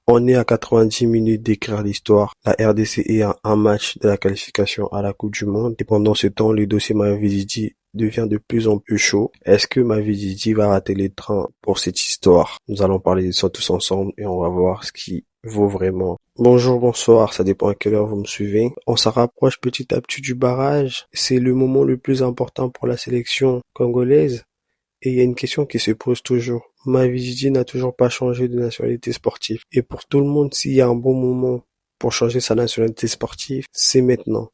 On est à 90 minutes d'écrire l'histoire. La RDC est à un match de la qualification à la Coupe du Monde. Et pendant ce temps, le dossier Mavididi devient de plus en plus chaud. Est-ce que Mavididi va rater les trains pour cette histoire? Nous allons parler de ça tous ensemble et on va voir ce qui vaut vraiment. Bonjour, bonsoir, ça dépend à quelle heure vous me suivez. On s'en rapproche petit à petit du barrage. C'est le moment le plus important pour la sélection congolaise. Et il y a une question qui se pose toujours. Mavididi n'a toujours pas changé de nationalité sportive. Et pour tout le monde, s'il y a un bon moment pour changer sa nationalité sportive, c'est maintenant.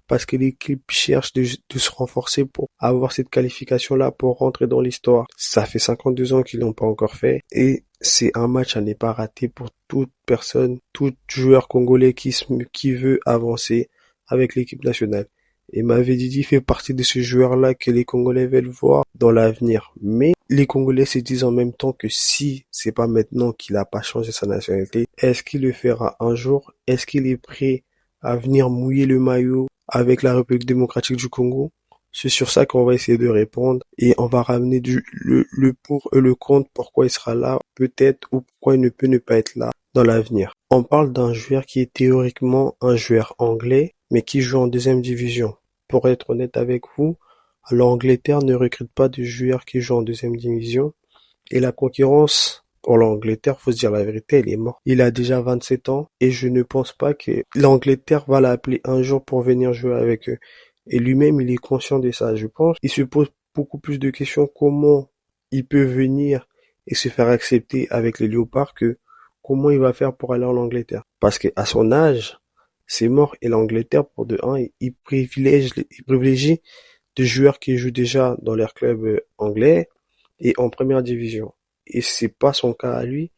Parce que l'équipe cherche de se renforcer pour avoir cette qualification-là pour rentrer dans l'histoire. Ça fait 52 ans qu'ils l'ont pas encore fait. Et c'est un match à ne pas rater pour toute personne, tout joueur congolais qui veut avancer avec l'équipe nationale. Et Mavididi fait partie de ce joueur-là que les Congolais veulent voir dans l'avenir. Mais les Congolais se disent en même temps que si c'est pas maintenant qu'il a pas changé sa nationalité, est-ce qu'il le fera un jour? Est-ce qu'il est prêt à venir mouiller le maillot avec la République démocratique du Congo? C'est sur ça qu'on va essayer de répondre et on va ramener le pour et le contre, pourquoi il sera là, peut-être, ou pourquoi il ne peut ne pas être là dans l'avenir. On parle d'un joueur qui est théoriquement un joueur anglais, mais qui joue en deuxième division. Pour être honnête avec vous, l'Angleterre ne recrute pas de joueurs qui jouent en deuxième division. Et la concurrence pour l'Angleterre, faut se dire la vérité, elle est morte. Il a déjà 27 ans et je ne pense pas que l'Angleterre va l'appeler un jour pour venir jouer avec eux. Et lui-même, il est conscient de ça, je pense. Il se pose beaucoup plus de questions comment il peut venir et se faire accepter avec les Léopards que comment il va faire pour aller en Angleterre. Parce que à son âge, c'est mort et l'Angleterre, pour de un, il privilégie des joueurs qui jouent déjà dans leur club anglais et en première division. Et c'est pas son cas à lui.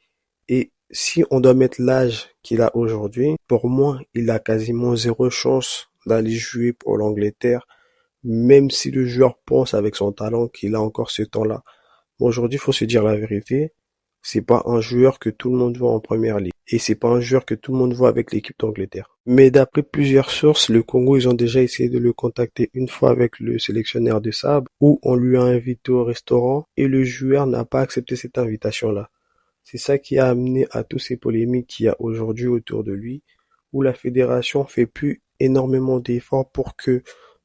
Et si on doit mettre l'âge qu'il a aujourd'hui, pour moi, il a quasiment zéro chance d'aller jouer pour l'Angleterre, même si le joueur pense avec son talent qu'il a encore ce temps-là. Bon, aujourd'hui, il faut se dire la vérité. C'est pas un joueur que tout le monde voit en première ligue. Et c'est pas un joueur que tout le monde voit avec l'équipe d'Angleterre. Mais d'après plusieurs sources, le Congo, ils ont déjà essayé de le contacter une fois avec le sélectionneur de Sable, où on lui a invité au restaurant et le joueur n'a pas accepté cette invitation-là. C'est ça qui a amené à tous ces polémiques qu'il y a aujourd'hui autour de lui, où la fédération fait plus énormément d'efforts pour que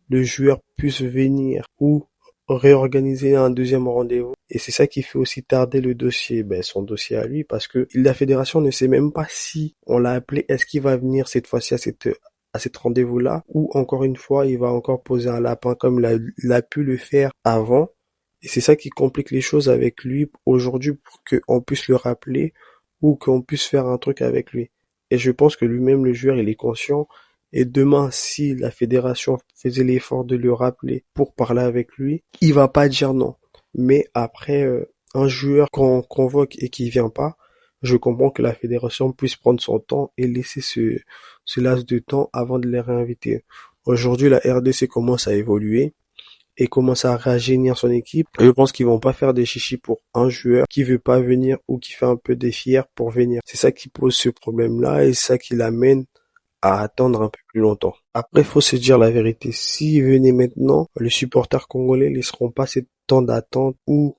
le joueur puisse venir ou réorganiser un deuxième rendez-vous. Et c'est ça qui fait aussi tarder le dossier, son dossier à lui, parce que la fédération ne sait même pas si on l'a appelé, est-ce qu'il va venir cette fois-ci à cet rendez-vous-là, ou encore une fois, il va encore poser un lapin comme il a pu le faire avant. Et c'est ça qui complique les choses avec lui aujourd'hui pour qu'on puisse le rappeler ou qu'on puisse faire un truc avec lui. Et je pense que lui-même, le joueur, il est conscient. Et demain, si la fédération faisait l'effort de le rappeler pour parler avec lui, il va pas dire non. Mais après, un joueur qu'on convoque et qui vient pas, je comprends que la fédération puisse prendre son temps et laisser ce laps de temps avant de les réinviter. Aujourd'hui, la RDC commence à évoluer et commence à rajeunir son équipe. Je pense qu'ils vont pas faire des chichis pour un joueur qui veut pas venir ou qui fait un peu des fiers pour venir. C'est ça qui pose ce problème-là et c'est ça qui l'amène à attendre un peu plus longtemps. Après, faut se dire la vérité. S'il venait maintenant, les supporters congolais ne laisseront pas ce temps d'attente où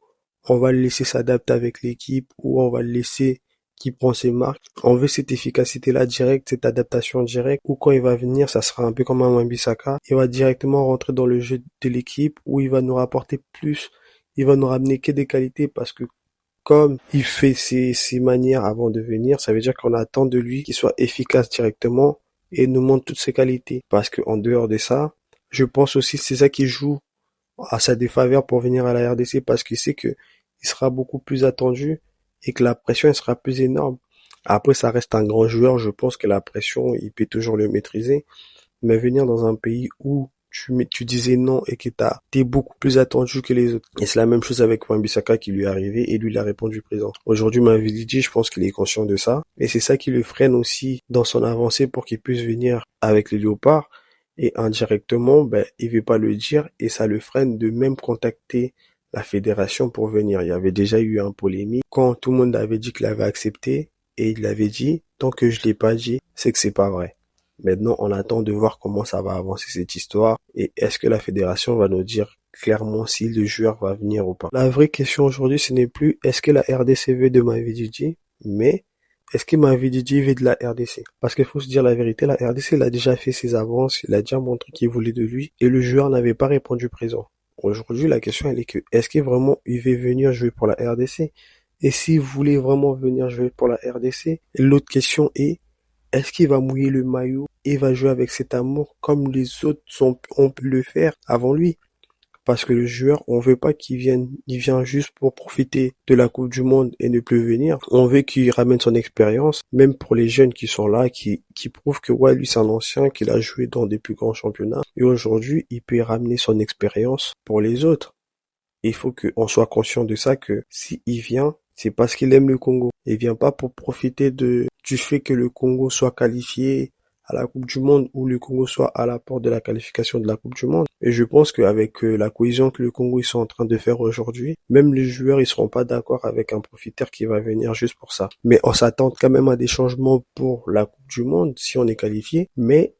on va le laisser s'adapter avec l'équipe, où on va le laisser qui prend ses marques. On veut cette efficacité-là directe, cette adaptation directe, où quand il va venir, ça sera un peu comme un Wan-Bissaka. Il va directement rentrer dans le jeu de l'équipe, où il va nous rapporter plus, il va nous ramener que des qualités parce que comme il fait ses manières avant de venir, ça veut dire qu'on attend de lui qu'il soit efficace directement et nous montre toutes ses qualités. Parce que en dehors de ça, je pense aussi que c'est ça qui joue à sa défaveur pour venir à la RDC parce qu'il sait que il sera beaucoup plus attendu et que la pression elle sera plus énorme. Après, ça reste un grand joueur, je pense que la pression, il peut toujours le maîtriser. Mais venir dans un pays où tu disais non et que t'es beaucoup plus attendu que les autres. Et c'est la même chose avec Wan-Bissaka qui lui est arrivé et lui il a répondu présent. Aujourd'hui, Mavididi, je pense qu'il est conscient de ça. Et c'est ça qui le freine aussi dans son avancée pour qu'il puisse venir avec les Léopards. Et indirectement, il veut pas le dire et ça le freine de même contacter la fédération pour venir. Il y avait déjà eu un polémique quand tout le monde avait dit qu'il avait accepté et il avait dit, tant que je l'ai pas dit, c'est que c'est pas vrai. Maintenant, on attend de voir comment ça va avancer cette histoire et est-ce que la fédération va nous dire clairement si le joueur va venir ou pas. La vraie question aujourd'hui, ce n'est plus est-ce que la RDC veut de Mavididi, mais est-ce que Mavididi veut de la RDC? Parce qu'il faut se dire la vérité, la RDC, il a déjà fait ses avances, il a déjà montré qu'il voulait de lui, et le joueur n'avait pas répondu présent. Aujourd'hui, la question, elle est que, est-ce qu'il vraiment, il veut venir jouer pour la RDC? Et s'il voulait vraiment venir jouer pour la RDC, l'autre question est, est-ce qu'il va mouiller le maillot et va jouer avec cet amour comme les autres ont pu le faire avant lui? Parce que le joueur, on veut pas il vient juste pour profiter de la Coupe du Monde et ne plus venir. On veut qu'il ramène son expérience, même pour les jeunes qui sont là, qui prouvent que ouais, lui c'est un ancien, qu'il a joué dans des plus grands championnats. Et aujourd'hui, il peut ramener son expérience pour les autres. Il faut qu'on soit conscient de ça, que si il vient, c'est parce qu'il aime le Congo. Il vient pas pour profiter du fait que le Congo soit qualifié à la Coupe du Monde ou le Congo soit à la porte de la qualification de la Coupe du Monde. Et je pense qu'avec la cohésion que le Congo ils sont en train de faire aujourd'hui, même les joueurs ils seront pas d'accord avec un profiteur qui va venir juste pour ça. Mais on s'attend quand même à des changements pour la Coupe du Monde si on est qualifié. Mais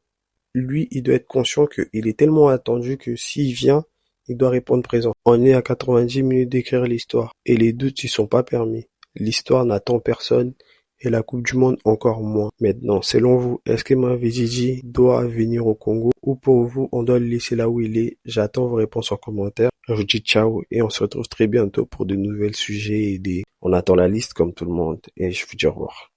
lui, il doit être conscient qu'il est tellement attendu que s'il vient, il doit répondre présent. On est à 90 minutes d'écrire l'histoire et les doutes ils sont pas permis. L'histoire n'attend personne et la Coupe du Monde encore moins. Maintenant, selon vous, est-ce que Mavididi doit venir au Congo ou pour vous, on doit le laisser là où il est? J'attends vos réponses en commentaire. Je vous dis ciao et on se retrouve très bientôt pour de nouvelles sujets et on attend la liste comme tout le monde et je vous dis au revoir.